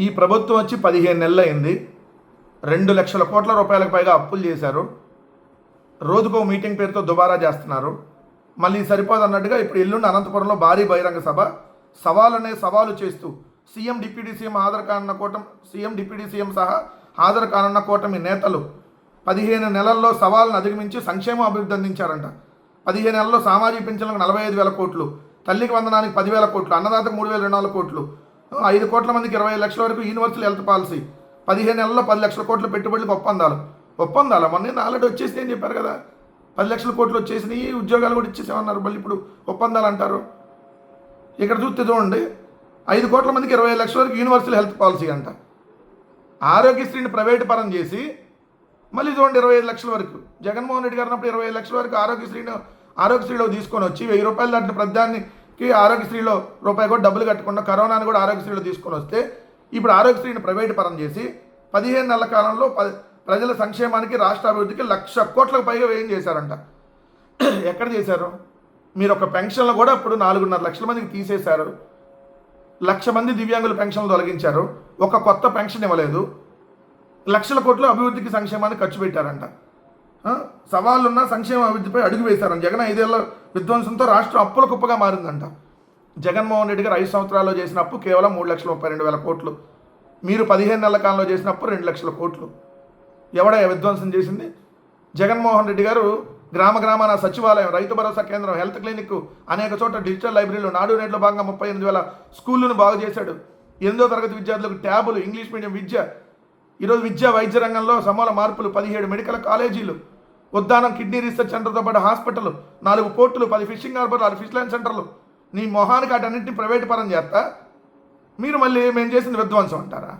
ఈ ప్రభుత్వం వచ్చి 15 నెలలు అయింది. 2 లక్షల కోట్ల రూపాయలకు పైగా అప్పులు చేశారు. రోజుకో మీటింగ్ పేరుతో దుబారా చేస్తున్నారు. మళ్ళీ సరిపోదన్నట్టుగా ఇప్పుడు ఎల్లుండి అనంతపురంలో భారీ బహిరంగ సభ, సవాలు చేస్తూ సీఎం డిప్యూటీ సీఎం హాజరు కానున్న కూటమి, సీఎం డిప్యూటీ సీఎం సహా హాజరు కానున్న కూటమి నేతలు 15 నెలల్లో సవాళ్ళను అధిగమించి సంక్షేమ అభివృద్ధి అందించారంట. 15 నెలల్లో సామాజిక పింఛన్లకు 45,000 కోట్లు, తల్లికి వందనానికి 10,000 కోట్లు, అన్నదాతకు 3,200 కోట్లు, 5 కోట్ల మందికి 25 లక్షల వరకు యూనివర్సల్ హెల్త్ పాలసీ, 15 నెలల్లో 10 లక్షల కోట్ల పెట్టుబడులకు ఒప్పందాలు మొన్న ఆల్రెడీ వచ్చేసి అని చెప్పారు కదా. 10 లక్షల కోట్లు వచ్చేసినాయి, ఉద్యోగాలు కూడా ఇచ్చేసామన్నారు. మళ్ళీ ఇప్పుడు ఒప్పందాలు అంటారు. ఇక్కడ చూడండి, 5 కోట్ల మందికి 25 లక్షల వరకు యూనివర్సల్ హెల్త్ పాలసీ అంట. ఆరోగ్యశ్రీని ప్రైవేటు పరం చేసి మళ్ళీ చూడండి 25 లక్షల వరకు. జగన్మోహన్ రెడ్డి గారు అన్నప్పుడు 25 లక్షల వరకు ఆరోగ్యశ్రీలో తీసుకొని వచ్చి 1000 రూపాయలు దాటిన ప్రధానికి ఆరోగ్యశ్రీలో రూపాయి కూడా డబ్బులు కట్టకుండా కరోనాను కూడా ఆరోగ్యశ్రీలో తీసుకొని వస్తే, ఇప్పుడు ఆరోగ్యశ్రీని ప్రైవేటు పరం చేసి 15 నెలల కాలంలో ప్రజల సంక్షేమానికి, రాష్ట్ర అభివృద్ధికి 1,00,000 కోట్లకు పైగా వ్యయం చేశారంట. ఎక్కడ చేశారు? మీరు ఒక పెన్షన్లు కూడా ఇప్పుడు 4.5 లక్షల మందికి తీసేశారు. 1,00,000 మంది దివ్యాంగుల పెన్షన్లు తొలగించారు. ఒక కొత్త పెన్షన్ ఇవ్వలేదు. 1,00,000 కోట్లు అభివృద్ధికి, సంక్షేమానికి ఖర్చు పెట్టారంట. సవాళ్ళున్న సంక్షేమ అభివృద్ధిపై అడుగు వేశారంట. జగన్ 5 ఏళ్ల విధ్వంసంతో రాష్ట్రం అప్పుల కుప్పగా మారిందంట. జగన్మోహన్ రెడ్డి గారు 5 సంవత్సరాల్లో చేసిన అప్పు కేవలం 3,32,000 కోట్లు. మీరు 15 నెలల కాలంలో చేసిన అప్పు 2 లక్షల కోట్లు. ఎవడయ్యా విధ్వంసం చేసింది? జగన్మోహన్ రెడ్డి గారు గ్రామాన సచివాలయం, రైతు భరోసా కేంద్రం, హెల్త్ క్లినిక్, అనేక చోట్ల డిజిటల్ లైబ్రరీలు, నాడు నేట్లో భాగంగా 38,000 స్కూళ్ళను బాగు చేశాడు. 8వ తరగతి విద్యార్థులకు ట్యాబులు, ఇంగ్లీష్ మీడియం విద్య, ఈరోజు విద్యా వైద్య రంగంలో సమూల మార్పులు, 17 మెడికల్ కాలేజీలు, ఉద్దానం కిడ్నీ రీసెర్చ్ సెంటర్తో పాటు హాస్పిటల్, 4 పోర్టులు, 10 ఫిషింగ్ హార్బర్లు, 6 ఫిష్ ల్యాండ్ సెంటర్లు. నీ మొహానికి అటన్నింటినీ ప్రైవేట్ పరం చేస్తా మీరు మళ్ళీ మేము చేసిన విధ్వంసం అంటారా?